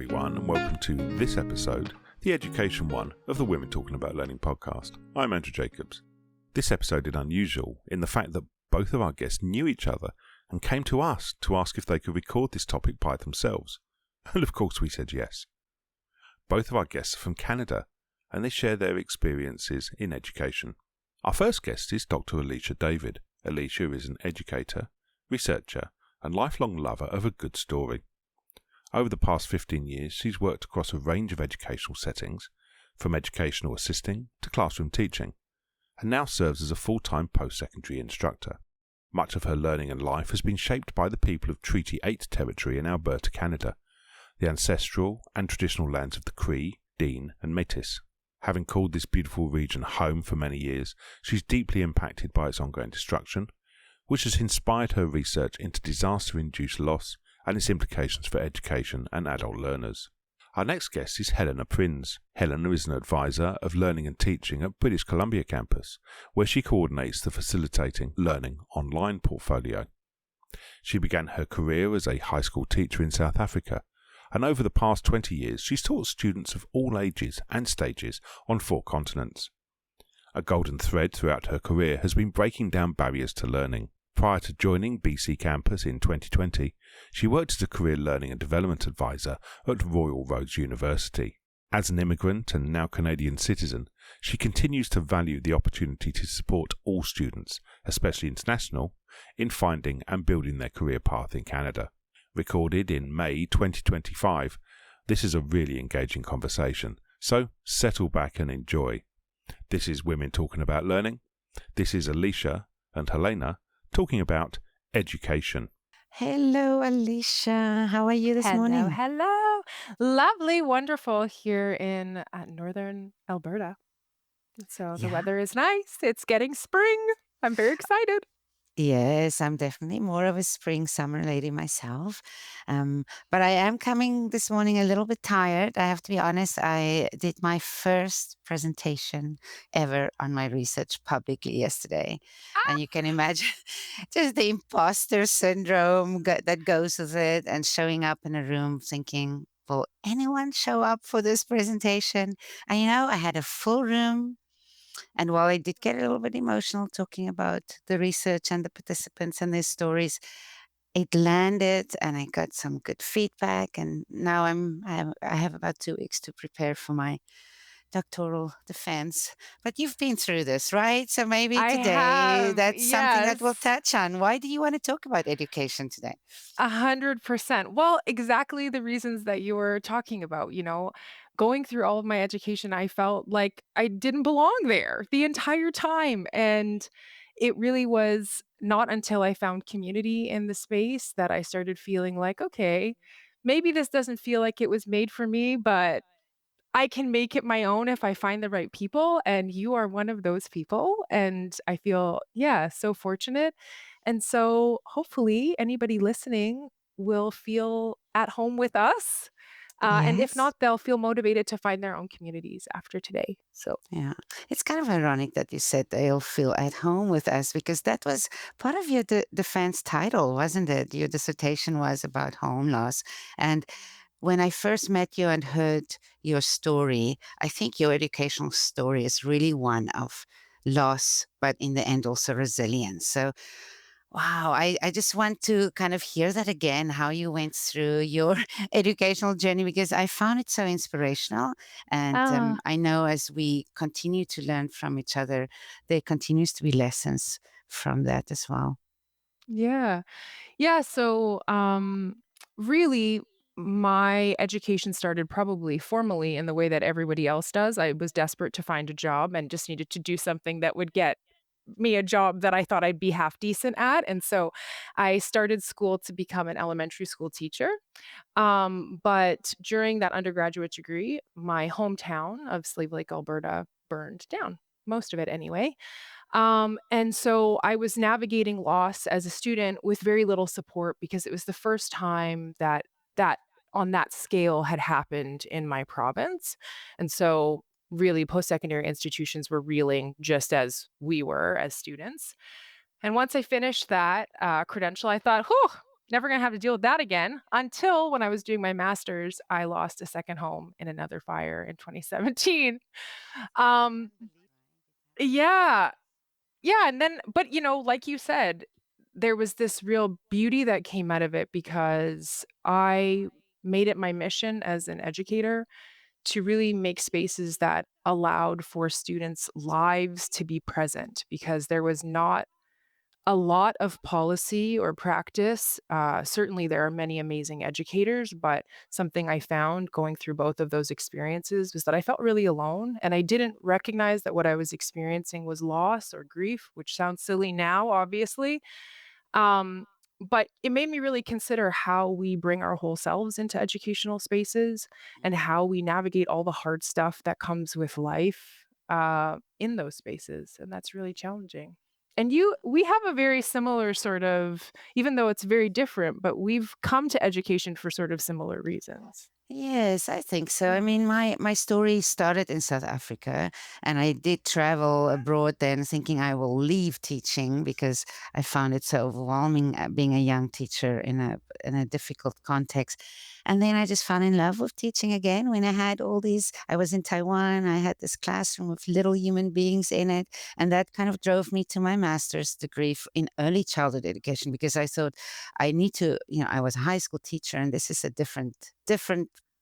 everyone, and welcome to this episode, the education one of the Women Talking About Learning podcast. I'm Andrew Jacobs. This episode is unusual in the fact that both of our guests knew each other and came to us to ask if they could record this topic by themselves. And of course we said yes. Both of our guests are from Canada, and they share their experiences in education. Our first guest is Dr. Alisha David. Alisha is an educator, researcher, and lifelong lover of a good story. Over the past 15 years, she's worked across a range of educational settings, from educational assisting to classroom teaching, and now serves as a full-time post-secondary instructor. Much of her learning and life has been shaped by the people of Treaty 8 territory in Alberta, Canada, the ancestral and traditional lands of the Cree, Dean and Métis. Having called this beautiful region home for many years, she's deeply impacted by its ongoing destruction, which has inspired her research into disaster-induced loss and its implications for education and adult learners. Our next guest is Helena Prinz. Helena is an advisor of learning and teaching at British Columbia campus, where she coordinates the Facilitating Learning Online portfolio. She began her career as a high school teacher in South Africa, and over the past 20 years she's taught students of all ages and stages on 4 continents. A golden thread throughout her career has been breaking down barriers to learning. Prior to joining BC Campus in 2020, she worked as a career learning and development advisor at Royal Roads University. As an immigrant and now Canadian citizen, she continues to value the opportunity to support all students, especially international, in finding and building their career path in Canada. Recorded in May 2025, this is a really engaging conversation, so settle back and enjoy. This is Women Talking About Learning. This is Alisha and Helena talking about education. Hello, Alisha. How are you this morning? Hello. Lovely, wonderful here in northern Alberta. So the weather is nice. It's getting spring. I'm very excited. Yes, I'm definitely more of a spring summer lady myself. But I am coming this morning a little bit tired. I have to be honest. I did my first presentation ever on my research publicly yesterday. And you can imagine just the imposter syndrome that goes with it, and showing up in a room thinking, will anyone show up for this presentation? And I had a full room. And while I did get a little bit emotional talking about the research and the participants and their stories, it landed and I got some good feedback. And now I have about 2 weeks to prepare for my doctoral defense. But you've been through this, right? So maybe I today have, that's something that we'll yes. touch on. Why do you want to talk about education today? 100%. Well, exactly the reasons that you were talking about, going through all of my education, I felt like I didn't belong there the entire time. And it really was not until I found community in the space that I started feeling like, okay, maybe this doesn't feel like it was made for me, but I can make it my own if I find the right people, and you are one of those people, and I feel, so fortunate. And so hopefully anybody listening will feel at home with us. And if Yes. not, they'll feel motivated to find their own communities after today. So Yeah, it's kind of ironic that you said they'll feel at home with us, because that was part of your defense title, wasn't it? Your dissertation was about home loss. And when I first met you and heard your story, I think your educational story is really one of loss, but in the end also resilience. So wow, I just want to kind of hear that again, how you went through your educational journey, because I found it so inspirational. And Ah, I know as we continue to learn from each other, there continues to be lessons from that as well. yeah. So really my education started probably formally in the way that everybody else does. I was desperate to find a job and just needed to do something that would get me a job that I thought I'd be half decent at. And so I started school to become an elementary school teacher. But during that undergraduate degree, my hometown of Slave Lake, Alberta burned down, most of it anyway. And so I was navigating loss as a student with very little support, because it was the first time that on that scale had happened in my province. And so really post-secondary institutions were reeling just as we were as students. And once I finished that credential, I thought, whew, never going to have to deal with that again until when I was doing my master's, I lost a second home in another fire in 2017. Um, yeah. Yeah. And then, but like you said, there was this real beauty that came out of it because I made it my mission as an educator to really make spaces that allowed for students' lives to be present because there was not a lot of policy or practice. Certainly, there are many amazing educators, but something I found going through both of those experiences was that I felt really alone and I didn't recognize that what I was experiencing was loss or grief, which sounds silly now, obviously. Um, but it made me really consider how we bring our whole selves into educational spaces and how we navigate all the hard stuff that comes with life in those spaces. And that's really challenging. And we have a very similar sort of, even though it's very different, but we've come to education for sort of similar reasons. Yes, I think so. I Yeah. mean, my story started in South Africa, and I did travel abroad then, thinking I will leave teaching because I found it so overwhelming being a young teacher in a difficult context. And then I just fell in love with teaching again when I had all these. I was in Taiwan. I had this classroom with little human beings in it, and that kind of drove me to my master's degree in early childhood education because I thought I need to. I was a high school teacher, and this is a different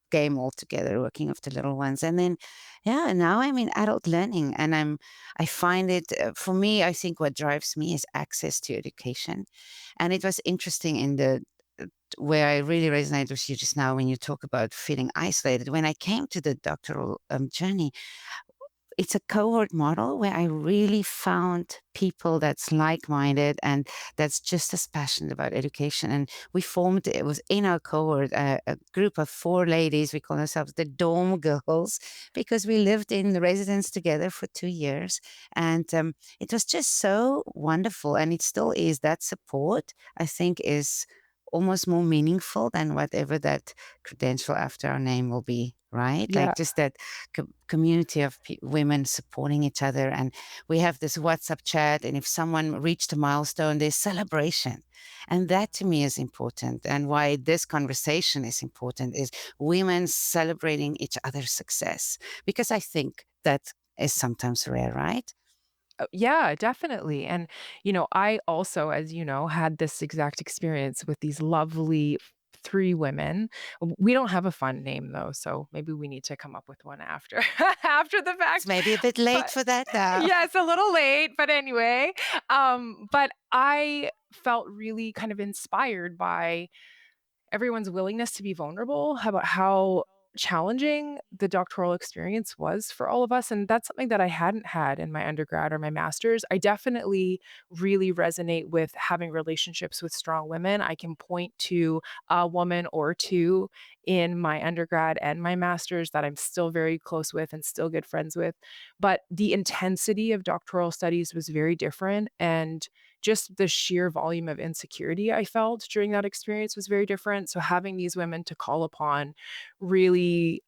game altogether, working with the little ones. And then, yeah, now I'm in adult learning, and I find it for me. I think what drives me is access to education, and it was interesting in the where I really resonate with you just now when you talk about feeling isolated. When I came to the doctoral journey, it's a cohort model where I really found people that's like-minded and that's just as passionate about education. And we formed, it was in our cohort, a group of 4 ladies. We call ourselves the Dorm Girls because we lived in the residence together for 2 years. And it was just so wonderful. And it still is. That support, I think, is almost more meaningful than whatever that credential after our name will be, right? Yeah. Like just that community of women supporting each other. And we have this WhatsApp chat. And if someone reached a milestone, there's celebration. And that to me is important. And why this conversation is important is women celebrating each other's success. Because I think that is sometimes rare, right? Yeah, definitely. And, I also, as you know, had this exact experience with these lovely three women. We don't have a fun name though, so maybe we need to come up with one after after the It's fact. maybe a bit late But for that now. yeah, it's a little late, but anyway. But I felt really kind of inspired by everyone's willingness to be vulnerable about how challenging the doctoral experience was for all of us. And that's something that I hadn't had in my undergrad or my master's. I definitely really resonate with having relationships with strong women. I can point to a woman or two in my undergrad and my master's that I'm still very close with and still good friends with. But the intensity of doctoral studies was very different. And just the sheer volume of insecurity I felt during that experience was very different. So having these women to call upon really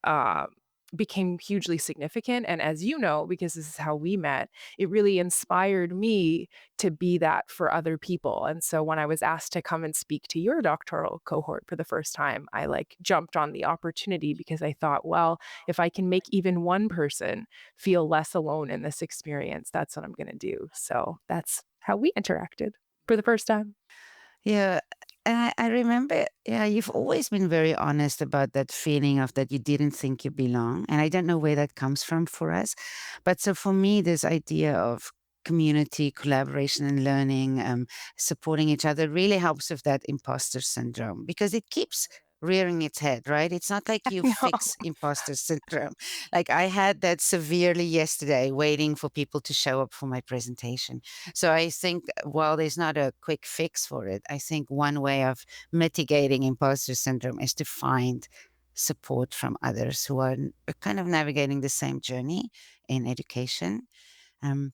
became hugely significant. And as you know, because this is how we met, it really inspired me to be that for other people. And so when I was asked to come and speak to your doctoral cohort for the first time, I like jumped on the opportunity because I thought, well, if I can make even one person feel less alone in this experience, that's what I'm going to do. So that's how we interacted for the first time. Yeah. And I remember, yeah, you've always been very honest about that feeling of that you didn't think you belong. And I don't know where that comes from for us. But so for me, this idea of community, collaboration, and learning, supporting each other really helps with that imposter syndrome because it keeps rearing its head, right? It's not like you No. fix imposter syndrome. Like I had that severely yesterday, waiting for people to show up for my presentation. So I think while there's not a quick fix for it, I think one way of mitigating imposter syndrome is to find support from others who are kind of navigating the same journey in education. Um,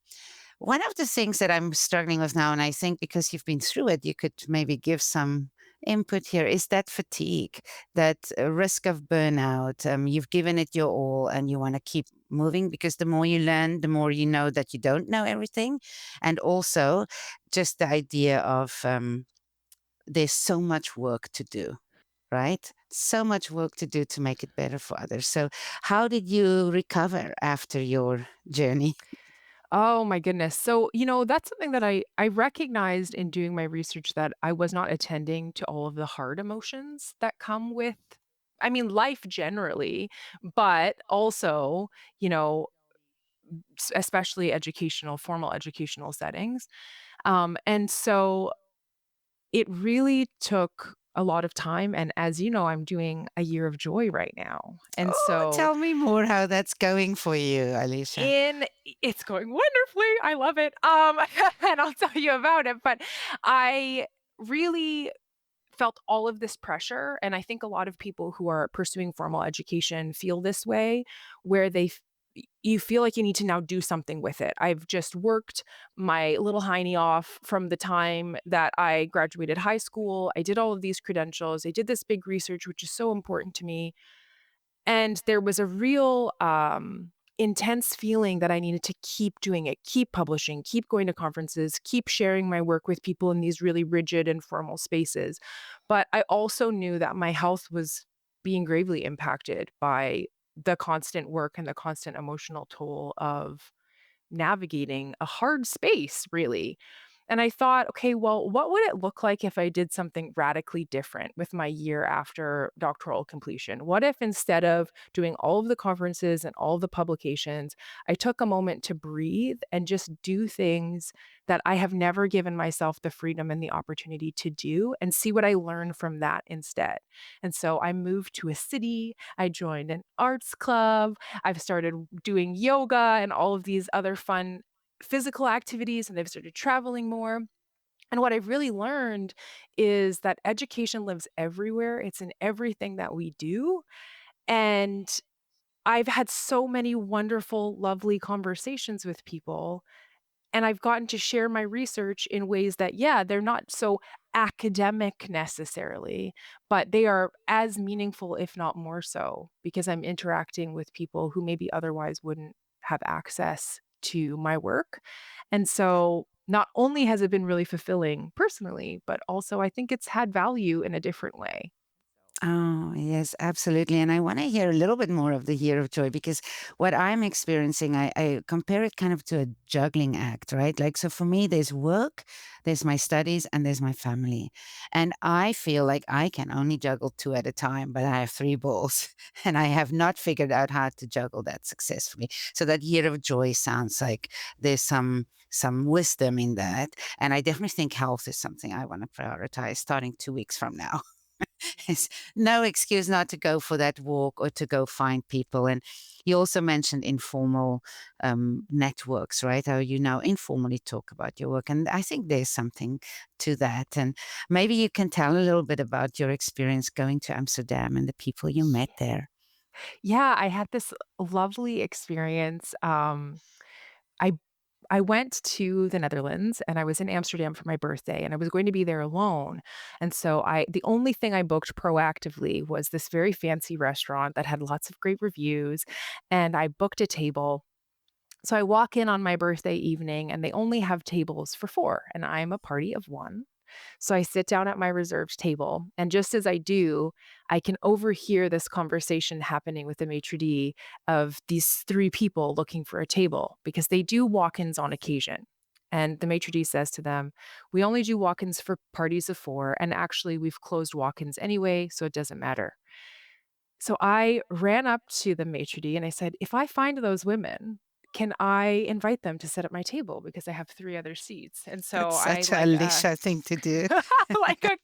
One of the things that I'm struggling with now, and I think because you've been through it, you could maybe give some input here, is that fatigue, that risk of burnout. You've given it your all and you want to keep moving because the more you learn, the more you know that you don't know everything. And also just the idea of there's so much work to do, right? So much work to do to make it better for others. So, how did you recover after your journey? Oh my goodness. So, that's something that I recognized in doing my research, that I was not attending to all of the hard emotions that come with, I mean, life generally, but also, you know, especially formal educational settings. And so it really took a lot of time. And as you know, I'm doing a year of joy right now. And Oh, so tell me more how that's going for you, Alicia. it's going wonderfully. I love it. And I'll tell you about it. But I really felt all of this pressure. And I think a lot of people who are pursuing formal education feel this way, where you feel like you need to now do something with it. I've just worked my little hiney off from the time that I graduated high school. I did all of these credentials. I did this big research, which is so important to me. And there was a real, intense feeling that I needed to keep doing it, keep publishing, keep going to conferences, keep sharing my work with people in these really rigid and formal spaces. But I also knew that my health was being gravely impacted by the constant work and the constant emotional toll of navigating a hard space, really. And I thought, okay, well, what would it look like if I did something radically different with my year after doctoral completion? What if instead of doing all of the conferences and all of the publications, I took a moment to breathe and just do things that I have never given myself the freedom and the opportunity to do, and see what I learn from that instead? And so I moved to a city, I joined an arts club, I've started doing yoga and all of these other fun physical activities, and I've started traveling more. And what I've really learned is that education lives everywhere. It's in everything that we do. And I've had so many wonderful, lovely conversations with people, and I've gotten to share my research in ways that, yeah, they're not so academic necessarily, but they are as meaningful, if not more so, because I'm interacting with people who maybe otherwise wouldn't have access to my work. And so not only has it been really fulfilling personally, but also I think it's had value in a different way. Oh, yes, absolutely. And I want to hear a little bit more of the year of joy because what I'm experiencing, I compare it kind of to a juggling act, right? Like, so for me, there's work, there's my studies, and there's my family. And I feel like I can only juggle two at a time, but I have three balls and I have not figured out how to juggle that successfully. So that year of joy sounds like there's some wisdom in that. And I definitely think health is something I want to prioritize starting 2 weeks from now. It's no excuse not to go for that walk or to go find people. And you also mentioned informal networks, right? How you now informally talk about your work. And I think there's something to that. And maybe you can tell a little bit about your experience going to Amsterdam and the people you met there. Yeah, I had this lovely experience. I I went to the Netherlands and I was in Amsterdam for my birthday, and I was going to be there alone. And so the only thing I booked proactively was this very fancy restaurant that had lots of great reviews, and I booked a table. So I walk in on my birthday evening and they only have tables for 4, and I'm a party of 1. So I sit down at my reserved table, and just as I do, I can overhear this conversation happening with the maitre d' of these 3 people looking for a table, because they do walk-ins on occasion. And the maitre d' says to them, "We only do walk-ins for parties of 4, and actually we've closed walk-ins anyway, so it doesn't matter." So I ran up to the maitre d' and I said, "If I find those women, can I invite them to sit at my table because I have 3 other seats?" And so That's I such a Alicia thing to do. like a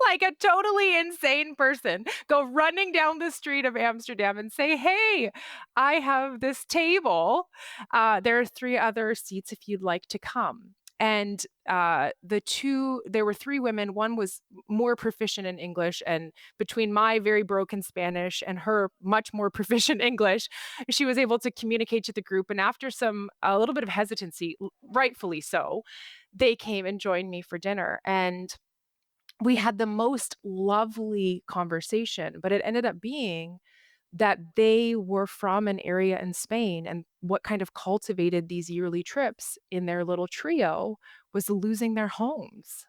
like a totally insane person, go running down the street of Amsterdam and say, "Hey, I have this table. There are 3 other seats if you'd like to come." And there were 3 women. One was more proficient in English, and between my very broken Spanish and her much more proficient English, she was able to communicate to the group. And after a little bit of hesitancy, rightfully so, they came and joined me for dinner. And we had the most lovely conversation, but it ended up being that they were from an area in Spain, and what kind of cultivated these yearly trips in their little trio was losing their homes.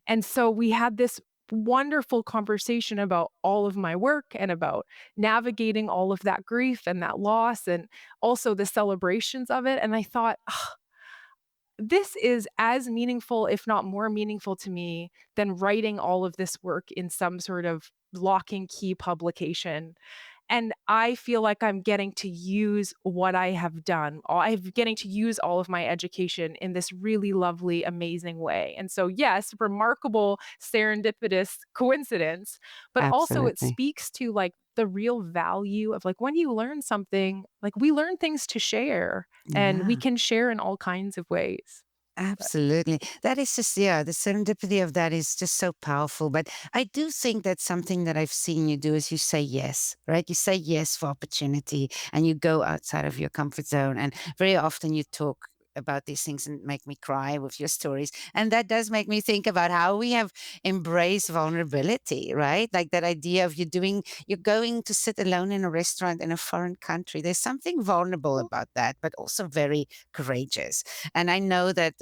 And so we had this wonderful conversation about all of my work and about navigating all of that grief and that loss and also the celebrations of it. And I thought, "Ah, this is as meaningful, if not more meaningful to me than writing all of this work in some sort of lock and key publication." And I feel like I'm getting to use what I have done. I'm getting to use all of my education in this really lovely, amazing way. And so, yes, remarkable serendipitous coincidence, but also it Absolutely. speaks to like the real value of like when you learn something, like we learn things to share and we Yeah. can share in all kinds of ways. But Absolutely. That is just, yeah, the serendipity of that is just so powerful. But I do think that's something that I've seen you do is you say yes, right? You say yes for opportunity and you go outside of your comfort zone. And very often you talk about these things and make me cry with your stories. And that does make me think about how we have embraced vulnerability, right? Like that idea of you're going to sit alone in a restaurant in a foreign country. There's something vulnerable about that, but also very courageous. And I know that,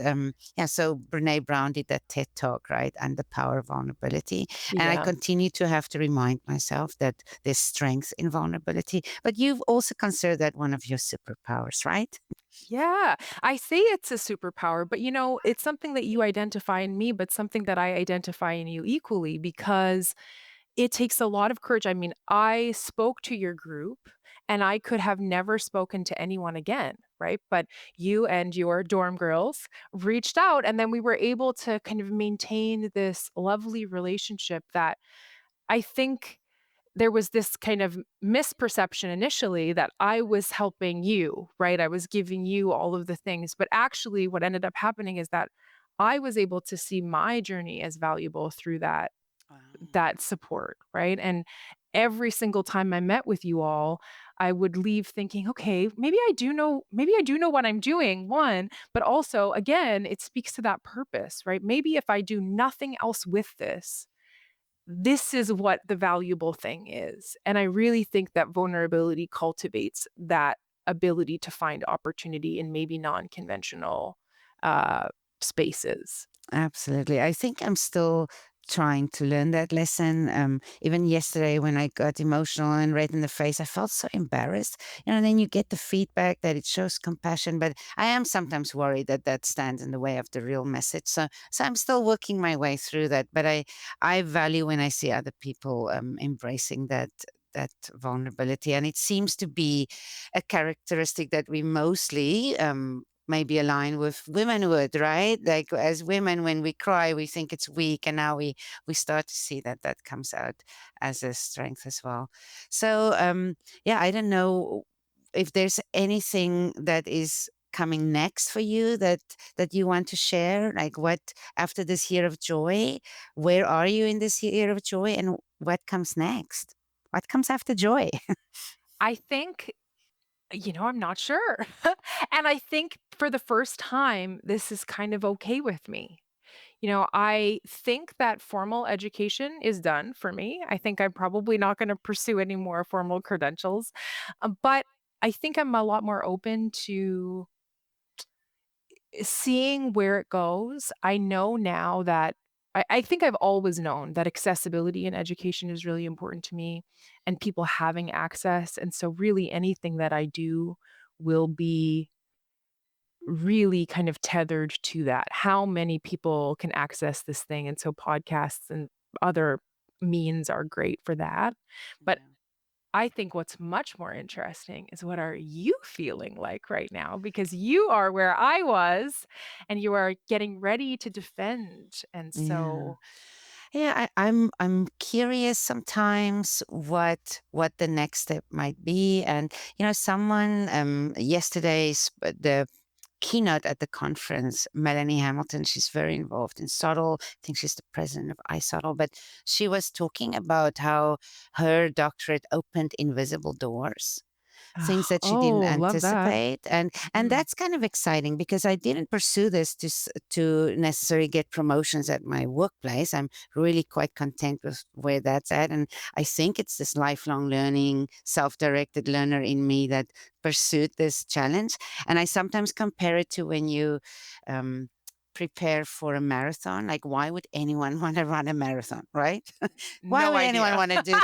yeah, so Brene Brown did that TED talk, right? And the power of vulnerability. And I yeah. continue to have to remind myself that there's strength in vulnerability. But you've also considered that one of your superpowers, right? Yeah, I say it's a superpower, but it's something that you identify in me, but something that I identify in you equally because it takes a lot of courage. I mean, I spoke to your group and I could have never spoken to anyone again, right? But you and your dorm girls reached out, and then we were able to kind of maintain this lovely relationship that I think there was this kind of misperception initially that I was helping you, right? I was giving you all of the things. But actually, what ended up happening is that I was able to see my journey as valuable through Wow. that support, right? And every single time I met with you all, I would leave thinking, okay, maybe I do know what I'm doing, one, but also again, it speaks to that purpose, right? Maybe if I do nothing else with this is what the valuable thing is. And I really think that vulnerability cultivates that ability to find opportunity in maybe non-conventional uh, spaces. Absolutely. I think I'm still trying to learn that lesson. Even yesterday, when I got emotional and red in the face, I felt so embarrassed. And then you get the feedback that it shows compassion, but I am sometimes worried that that stands in the way of the real message. So I'm still working my way through that. But I value when I see other people embracing that vulnerability, and it seems to be a characteristic that we mostly maybe align with womanhood, right? Like as women, when we cry, we think it's weak, and now we start to see that that comes out as a strength as well. So yeah, I don't know if there's anything that is coming next for you that you want to share. Like what after this year of joy, where are you in this year of joy, and what comes next? What comes after joy? I think, I'm not sure. And I think for the first time, this is kind of okay with me. I think that formal education is done for me. I think I'm probably not going to pursue any more formal credentials. But I think I'm a lot more open to seeing where it goes. I know now that I think I've always known that accessibility in education is really important to me and people having access. And so, really, anything that I do will be really kind of tethered to that. How many people can access this thing? And so, podcasts and other means are great for that. But Yeah. I think what's much more interesting is what are you feeling like right now? Because you are where I was and you are getting ready to defend. And Yeah. so, Yeah, I'm curious sometimes what the next step might be. And someone yesterday's the keynote at the conference, Melanie Hamilton, she's very involved in Subtle. I think she's the president of iSubtle, but she was talking about how her doctorate opened invisible doors, things that she didn't oh, love that. anticipate. And Mm, that's kind of exciting because I didn't pursue this to necessarily get promotions at my workplace. I'm really quite content with where that's at, and I think it's this lifelong learning, self-directed learner in me that pursued this challenge. And I sometimes compare it to when you um, prepare for a marathon. Like, why would anyone want to run a marathon, right? Why No would anyone idea. want to do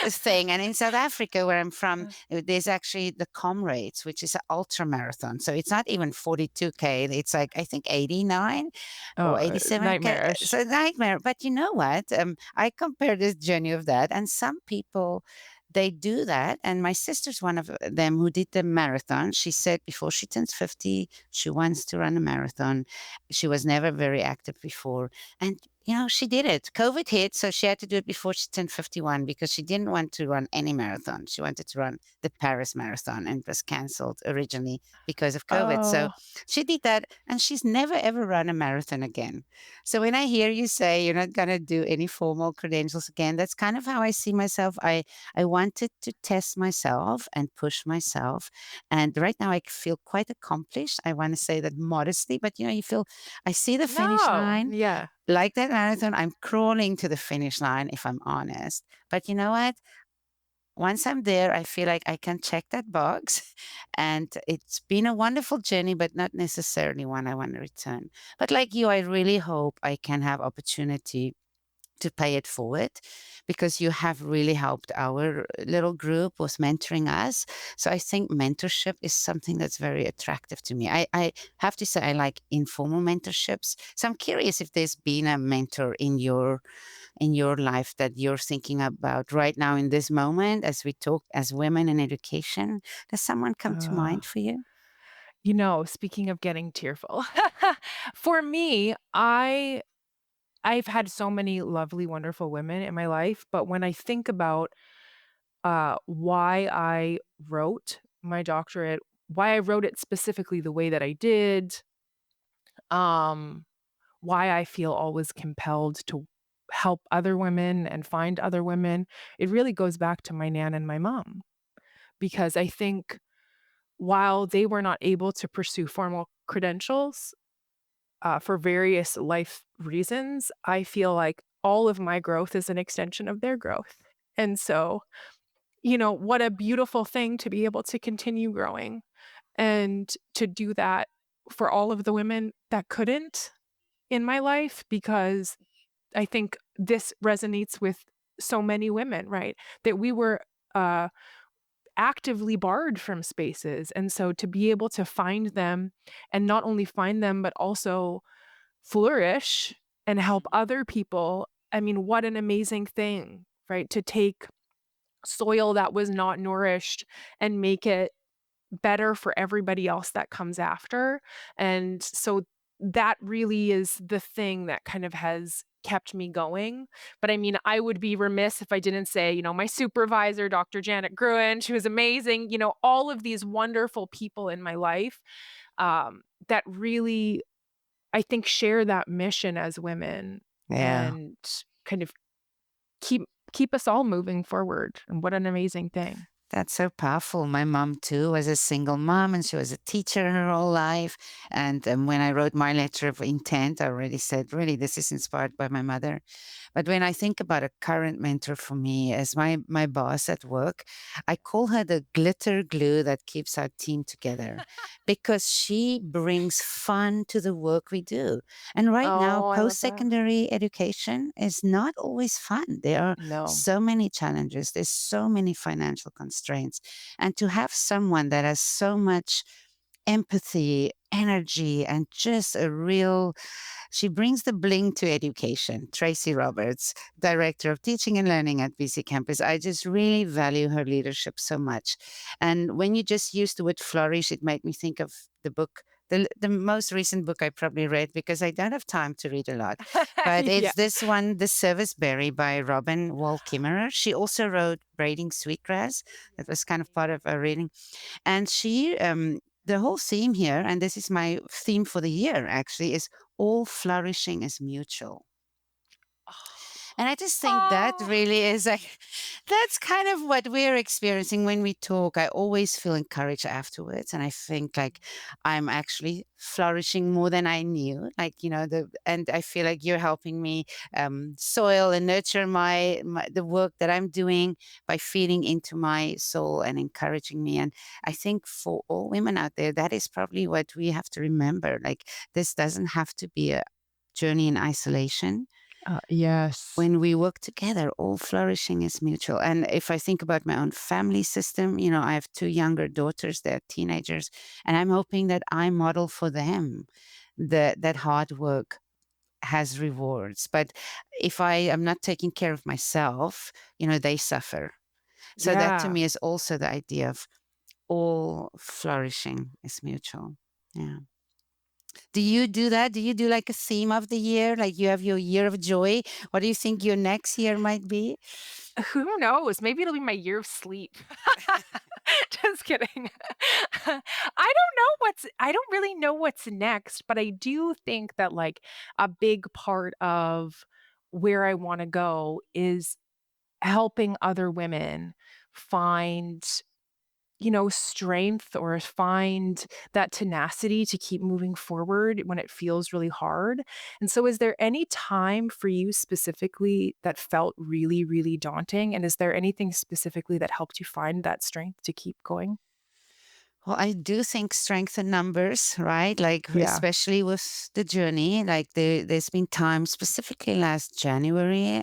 this thing? And in South Africa, where I'm from, there's actually the Comrades, which is an ultra marathon. So it's not even 42K. It's like, I think 89 or Oh, 87K. nightmarish. So nightmare. But you know what? I compare this journey of that, and some people, they do that. And my sister's one of them who did the marathon. She said before she turns 50, she wants to run a marathon. She was never very active before. And she did it. COVID hit, so she had to do it before she turned 51 because she didn't want to run any marathon. She wanted to run the Paris Marathon and it was canceled originally because of COVID. So Oh, she did that and she's never ever run a marathon again. So when I hear you say you're not going to do any formal credentials again, that's kind of how I see myself. I wanted to test myself and push myself. And right now I feel quite accomplished. I want to say that modestly, but you feel, I see the finish no. line. Yeah. Like that marathon, I'm crawling to the finish line, if I'm honest. But you know what? Once I'm there, I feel like I can check that box. And it's been a wonderful journey, but not necessarily one I want to return. But like you, I really hope I can have opportunity to pay it forward because you have really helped our little group with mentoring us. So I think mentorship is something that's very attractive to me. I have to say I like informal mentorships. So I'm curious if there's been a mentor in your life that you're thinking about right now in this moment as we talk as women in education. Does someone come to Uh, mind for you? Speaking of getting tearful, for me, I've had so many lovely, wonderful women in my life, but when I think about why I wrote my doctorate, why I wrote it specifically the way that I did, um, why I feel always compelled to help other women and find other women, it really goes back to my nan and my mom. Because I think while they were not able to pursue formal credentials for various life reasons, I feel like all of my growth is an extension of their growth. And so, what a beautiful thing to be able to continue growing and to do that for all of the women that couldn't in my life, because I think this resonates with so many women, right? That we were uh, actively barred from spaces. And so to be able to find them and not only find them, but also flourish and help other people. I mean, what an amazing thing, right? To take soil that was not nourished and make it better for everybody else that comes after. And so that really is the thing that kind of has kept me going. But I mean, I would be remiss if I didn't say, my supervisor, Dr. Janet Gruen, she was amazing, all of these wonderful people in my life that really, I think, share that mission as women Yeah. and kind of keep keep us all moving forward. And what an amazing thing. That's so powerful. My mom, too, was a single mom and she was a teacher her whole life. And when I wrote my letter of intent, I already said, really, this is inspired by my mother. But when I think about a current mentor for me as my boss at work, I call her the glitter glue that keeps our team together because she brings fun to the work we do. And right now, Oh, I love that. post-secondary education is not always fun. There are No. so many challenges. There's so many financial constraints. And to have someone that has so much empathy, energy, and just a real, she brings the bling to education. Tracy Roberts, Director of Teaching and Learning at BC Campus. I just really value her leadership so much. And when you just used the word flourish, it made me think of the book. The most recent book I probably read because I don't have time to read a lot. But Yeah. it's this one, The Service Berry by Robin Wall Kimmerer. She also wrote Braiding Sweetgrass. That was kind of part of her reading. And the whole theme here, and this is my theme for the year actually, is all flourishing is mutual. And I just think that Oh, really is like, that's kind of what we're experiencing when we talk. I always feel encouraged afterwards. And I think like I'm actually flourishing more than I knew. Like, and I feel like you're helping me soil and nurture the work that I'm doing by feeding into my soul and encouraging me. And I think for all women out there, that is probably what we have to remember. Like, this doesn't have to be a journey in isolation. yes. When we work together, all flourishing is mutual. And if I think about my own family system, I have two younger daughters, they're teenagers, and I'm hoping that I model for them that hard work has rewards. But if I am not taking care of myself, they suffer. So that to Yeah. me is also the idea of all flourishing is mutual. Yeah. Do you do that? Do you do like a theme of the year? Like you have your year of joy? What do you think your next year might be? Who knows? Maybe it'll be my year of sleep. Just kidding. I don't really know what's next, but I do think that like a big part of where I want to go is helping other women find strength or find that tenacity to keep moving forward when it feels really hard. And so, is there any time for you specifically that felt really, really daunting? And is there anything specifically that helped you find that strength to keep going? Well, I do think strength in numbers, right? Like, Yeah. especially with the journey. Like, there's been times, specifically last January,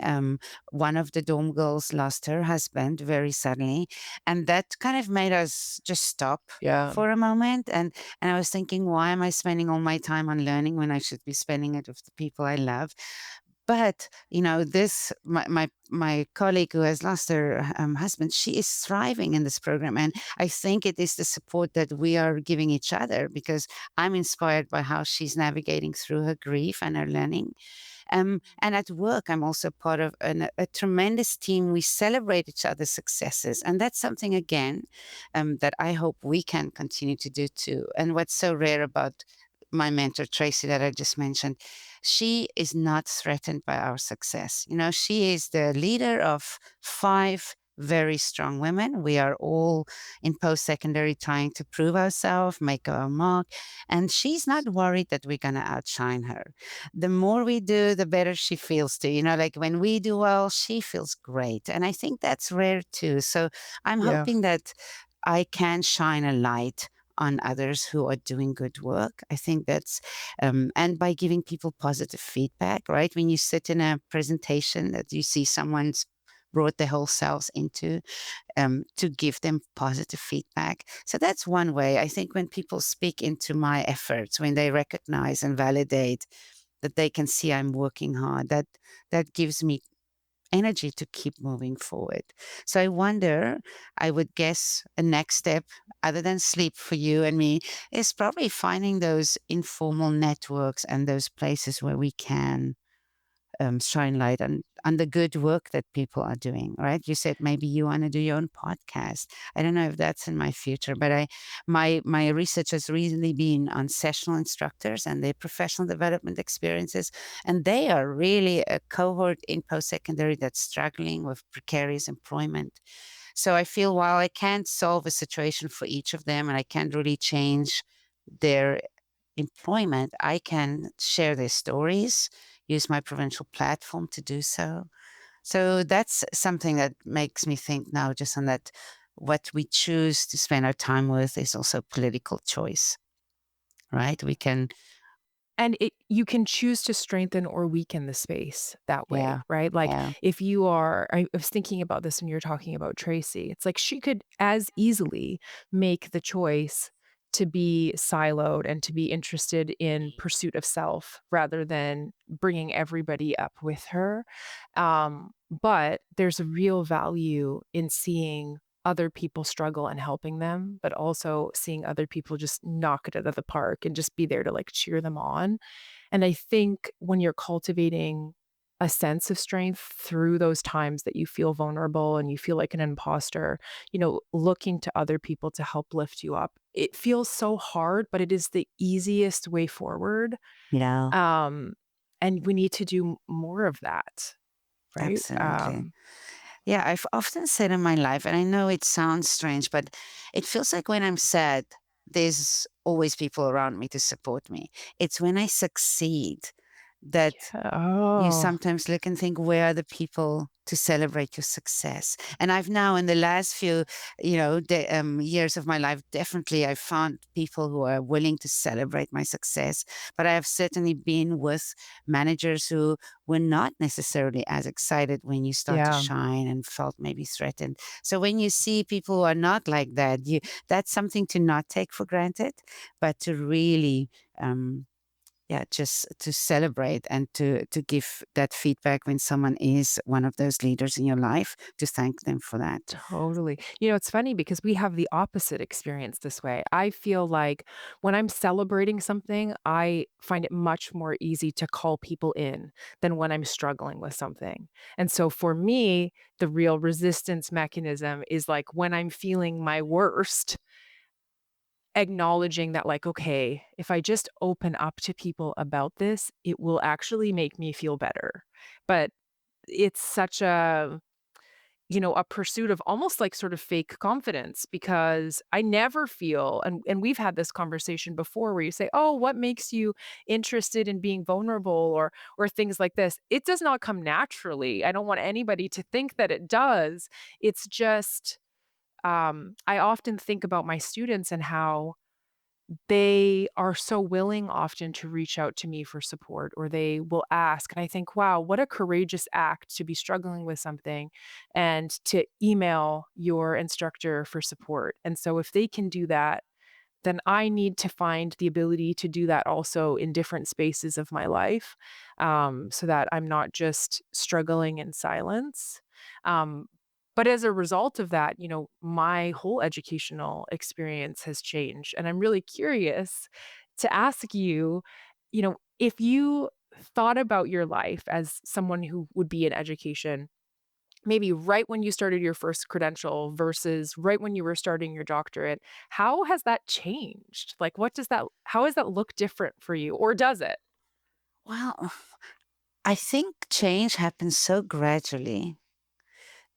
one of the dorm girls lost her husband very suddenly. And that kind of made us just stop Yeah. for a moment. And I was thinking, why am I spending all my time on learning when I should be spending it with the people I love? But, this my colleague who has lost her husband, she is thriving in this program, and I think it is the support that we are giving each other because I'm inspired by how she's navigating through her grief and her learning. And at work, I'm also part of a tremendous team. We celebrate each other's successes. And that's something, again, that I hope we can continue to do too. And what's so rare about my mentor, Tracy, that I just mentioned, she is not threatened by our success. She is the leader of 5 very strong women. We are all in post secondary trying to prove ourselves, make our mark. And she's not worried that we're going to outshine her. The more we do, the better she feels too. Like when we do well, she feels great. And I think that's rare too. So I'm Yeah. hoping that I can shine a light on others who are doing good work. I think that's, and by giving people positive feedback, right? When you sit in a presentation that you see someone's brought their whole selves into, to give them positive feedback. So that's one way. I think when people speak into my efforts, when they recognize and validate that they can see I'm working hard, that gives me energy to keep moving forward. So I wonder, I would guess a next step, other than sleep for you and me, is probably finding those informal networks and those places where we can shine light on the good work that people are doing, right? You said maybe you want to do your own podcast. I don't know if that's in my future, but my research has recently been on sessional instructors and their professional development experiences, and they are really a cohort in post-secondary that's struggling with precarious employment. So I feel while I can't solve a situation for each of them and I can't really change their employment, I can share their stories, use my provincial platform to do so. So that's something that makes me think now, just on that, what we choose to spend our time with is also political choice, right? We can, And you can choose to strengthen or weaken the space that way, yeah, right? Like yeah, if you are I was thinking about this when you're talking about Tracy. It's like she could as easily make the choice to be siloed and to be interested in pursuit of self rather than bringing everybody up with her. But there's a real value in seeing other people struggle and helping them, but also seeing other people just knock it out of the park and just be there to like cheer them on. And I think when you're cultivating a sense of strength through those times that you feel vulnerable and you feel like an imposter, looking to other people to help lift you up, it feels so hard, but it is the easiest way forward. yeah. Um, and we need to do more of that. right? Absolutely. Yeah, I've often said in my life, and I know it sounds strange, but it feels like when I'm sad, there's always people around me to support me. It's when I succeed that Yeah. you Oh, sometimes look and think, where are the people to celebrate your success? And I've now, in the last few, years of my life, definitely I've found people who are willing to celebrate my success. But I have certainly been with managers who were not necessarily as excited when you start to yeah, shine and felt maybe threatened. So when you see people who are not like that, that's something to not take for granted, but to really yeah, just to celebrate and to give that feedback when someone is one of those leaders in your life, to thank them for that. totally. You know, it's funny because we have the opposite experience this way. I feel like when I'm celebrating something, I find it much more easy to call people in than when I'm struggling with something. And so for me, the real resistance mechanism is like when I'm feeling my worst, acknowledging that, like, okay, if I just open up to people about this, it will actually make me feel better. But it's such a a pursuit of almost like sort of fake confidence because I never feel and we've had this conversation before where you say, "Oh, what makes you interested in being vulnerable?" or things like this. It does not come naturally. I don't want anybody to think that it does. It's just I often think about my students and how they are so willing often to reach out to me for support or they will ask and I think, "Wow, what a courageous act to be struggling with something and to email your instructor for support." And so if they can do that, then I need to find the ability to do that also in different spaces of my life, so that I'm not just struggling in silence. Um, but as a result of that, my whole educational experience has changed. And I'm really curious to ask you, if you thought about your life as someone who would be in education, maybe right when you started your first credential versus right when you were starting your doctorate, how has that changed? Like, how does that look different for you, or does it? Well, I think change happens so gradually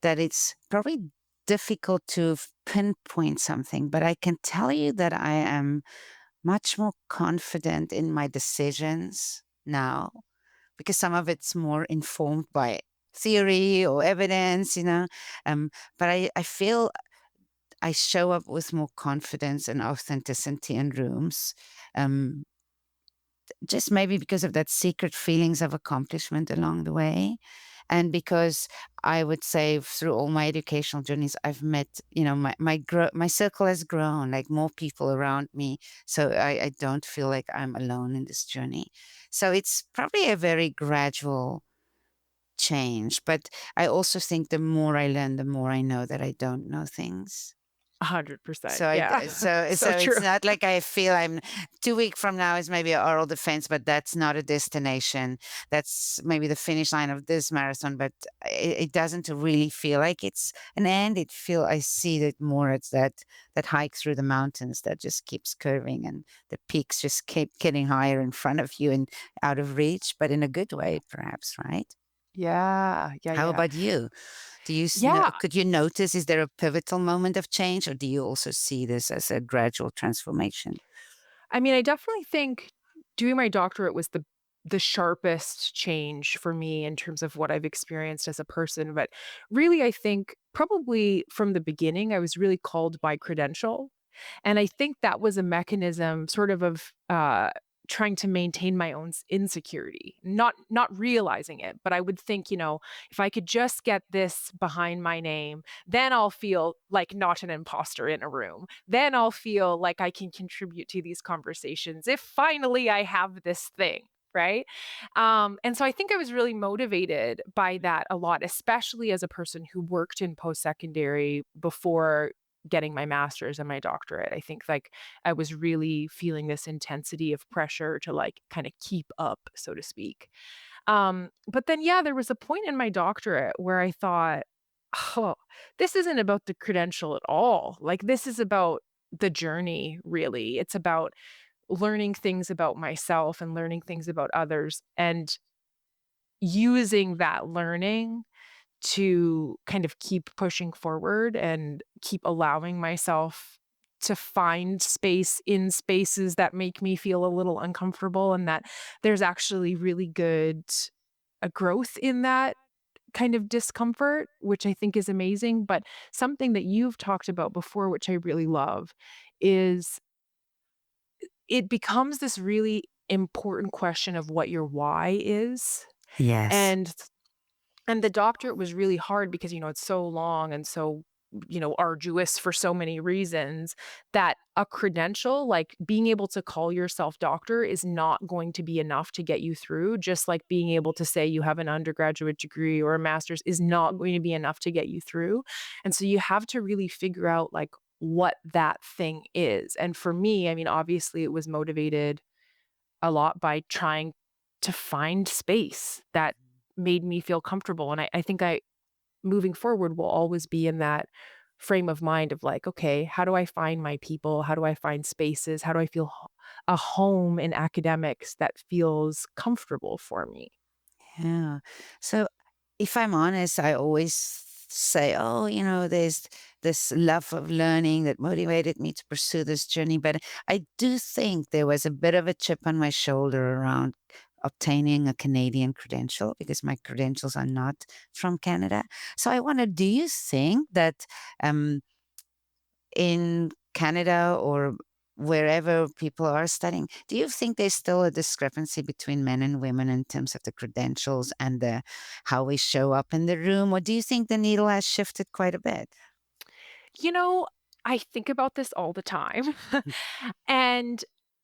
that it's probably difficult to pinpoint something, but I can tell you that I am much more confident in my decisions now because some of it's more informed by theory or evidence, but I feel I show up with more confidence and authenticity in rooms. Um, just maybe because of that secret feelings of accomplishment along the way. And because I would say through all my educational journeys, I've met, my circle has grown, like more people around me. So I don't feel like I'm alone in this journey. So it's probably a very gradual change. But I also think the more I learn, the more I know that I don't know things. 100%. So Yeah. so So it's true. not like I feel I'm 2 week from now is maybe an oral defense, but that's not a destination. That's maybe the finish line of this marathon, but it doesn't really feel like it's an end. I see it more as that hike through the mountains that just keeps curving and the peaks just keep getting higher in front of you and out of reach, but in a good way, perhaps, right? Yeah. Yeah. How Yeah. about you? Do you Yeah. could you notice, is there a pivotal moment of change, or do you also see this as a gradual transformation? I mean, I definitely think doing my doctorate was the sharpest change for me in terms of what I've experienced as a person, but really I think probably from the beginning I was really called by credential. And I think that was a mechanism sort of trying to maintain my own insecurity, not realizing it, but I would think, if I could just get this behind my name, then I'll feel like not an imposter in a room. Then I'll feel like I can contribute to these conversations if finally I have this thing. Right. And so I think I was really motivated by that a lot, especially as a person who worked in post secondary before getting my master's and my doctorate. I think like I was really feeling this intensity of pressure to like kind of keep up, so to speak. But then, yeah, there was a point in my doctorate where I thought, oh, this isn't about the credential at all. Like, this is about the journey, really. It's about learning things about myself and learning things about others and using that learning. to kind of keep pushing forward and keep allowing myself to find space in spaces that make me feel a little uncomfortable, and that there's actually really good a growth in that kind of discomfort, which I think is amazing. But something that you've talked about before, which I really love, is it becomes this really important question of what your why is. Yes. And the doctor, it was really hard because, it's so long and so, arduous for so many reasons, that a credential, like being able to call yourself doctor, is not going to be enough to get you through, just like being able to say you have an undergraduate degree or a master's is not going to be enough to get you through. And so you have to really figure out like what that thing is. And for me, I mean, obviously it was motivated a lot by trying to find space that made me feel comfortable. And I think moving forward, will always be in that frame of mind of like, okay, how do I find my people? How do I find spaces? How do I feel a home in academics that feels comfortable for me? Yeah. So if I'm honest, I always say, oh, there's this love of learning that motivated me to pursue this journey. But I do think there was a bit of a chip on my shoulder around obtaining a Canadian credential because my credentials are not from Canada. So I wonder, do you think that um, in Canada or wherever people are studying, do you think there's still a discrepancy between men and women in terms of the credentials and the how we show up in the room? Or do you think the needle has shifted quite a bit? You know, I think about this all the time. And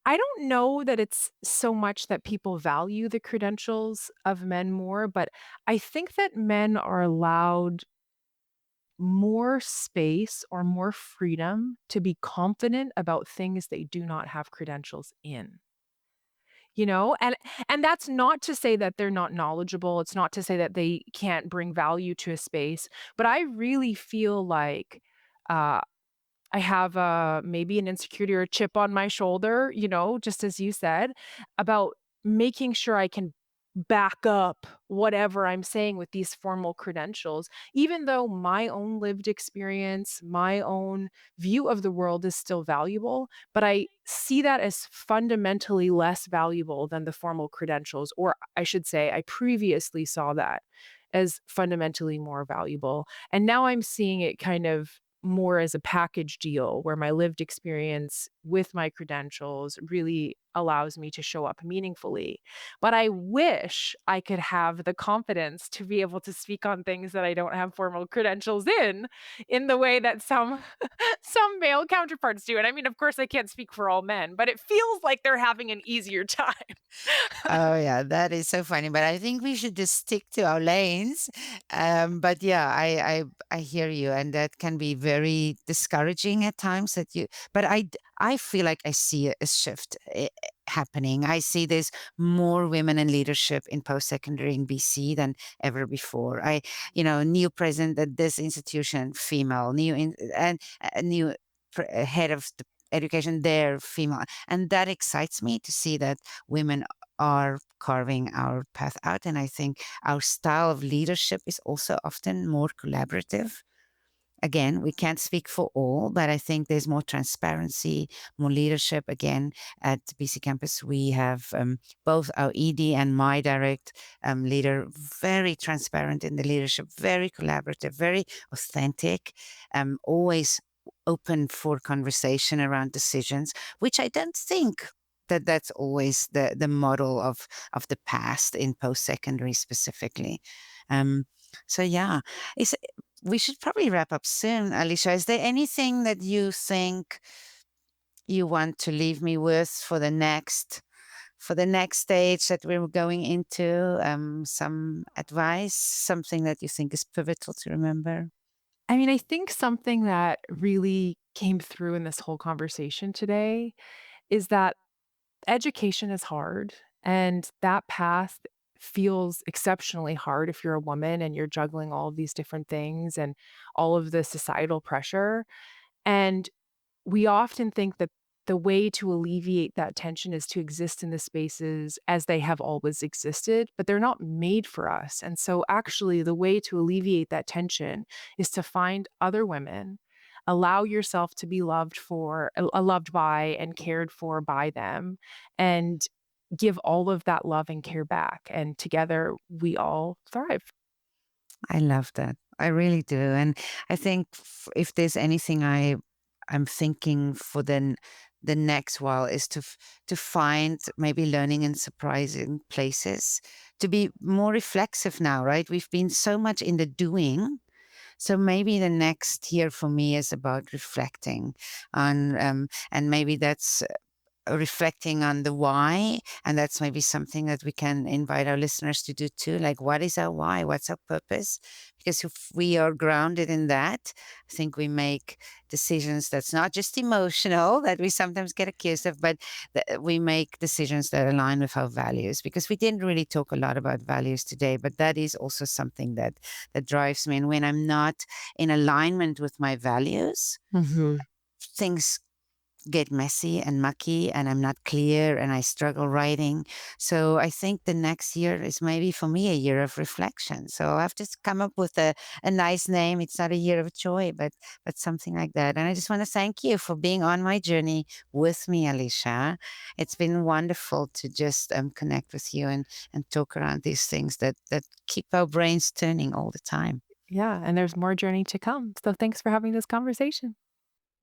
I don't know that it's so much that people value the credentials of men more, but I think that men are allowed more space or more freedom to be confident about things they do not have credentials in. And that's not to say that they're not knowledgeable, it's not to say that they can't bring value to a space, but I really feel like, uh I have maybe an insecurity or a chip on my shoulder, just as you said, about making sure I can back up whatever I'm saying with these formal credentials, even though my own lived experience, my own view of the world is still valuable. But I see that as fundamentally less valuable than the formal credentials, or I should say, I previously saw that as fundamentally more valuable. And now I'm seeing it kind of more as a package deal where my lived experience with my credentials really allows me to show up meaningfully. But I wish I could have the confidence to be able to speak on things that I don't have formal credentials in the way that some some male counterparts do. And I mean, of course, I can't speak for all men, but it feels like they're having an easier time. Oh yeah, that is so funny. But I think we should just stick to our lanes. But yeah, I hear you, and that can be very discouraging at times. But I feel like I see a shift happening. I see there's more women in leadership in post secondary in BC than ever before. New president at this institution, female, and a new head of the education there, female, and that excites me to see that women are carving our path out. And I think our style of leadership is also often more collaborative. Again, we can't speak for all, but I think there's more transparency, more leadership. Again, at BC campus, we have both our ED and my direct leader very transparent in the leadership, very collaborative, very authentic, always open for conversation around decisions, which I don't think that's always the model of the past in post secondary specifically. Um, so yeah, is we should probably wrap up soon, Alicia. Is there anything that you think you want to leave me with for the next stage that we're going into? Some advice, something that you think is pivotal to remember? I mean, I think something that really came through in this whole conversation today is that education is hard, and that path feels exceptionally hard if you're a woman and you're juggling all of these different things and all of the societal pressure. And we often think that the way to alleviate that tension is to exist in the spaces as they have always existed, but they're not made for us. And so, actually, the way to alleviate that tension is to find other women, allow yourself to be loved by and cared for by them, and give all of that love and care back. And together, we all thrive. I love that. I really do. And I think if there's anything I'm thinking for the next while is to find maybe learning in surprising places, to be more reflexive now, right? We've been so much in the doing. So maybe the next year for me is about reflecting on, and maybe that's reflecting on the why. And that's maybe something that we can invite our listeners to do too. Like, what is our why? What's our purpose? Because if we are grounded in that, I think we make decisions that's not just emotional, that we sometimes get accused of, but we make decisions that align with our values. Because we didn't really talk a lot about values today, but that is also something that drives me. And when I'm not in alignment with my values, things get messy and mucky, and I'm not clear, and I struggle writing. So I think the next year is maybe for me a year of reflection. So I've just come up with a nice name. It's not a year of joy, but something like that. And I just want to thank you for being on my journey with me, Alisha. It's been wonderful to just connect with you and talk around these things that keep our brains turning all the time. Yeah, and there's more journey to come. So thanks for having this conversation.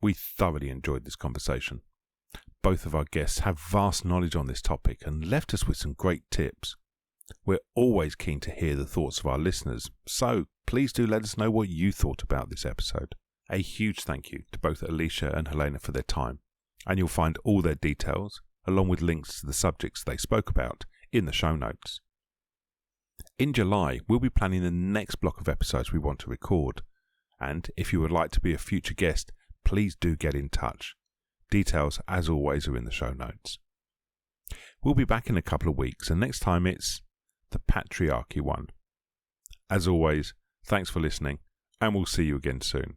We thoroughly enjoyed this conversation. Both of our guests have vast knowledge on this topic and left us with some great tips. We're always keen to hear the thoughts of our listeners, so please do let us know what you thought about this episode. A huge thank you to both Alisha and Helena for their time, and you'll find all their details, along with links to the subjects they spoke about, in the show notes. In July, we'll be planning the next block of episodes we want to record, and if you would like to be a future guest, please do get in touch. Details, as always, are in the show notes. We'll be back in a couple of weeks, and next time it's the patriarchy one. As always, thanks for listening, and we'll see you again soon.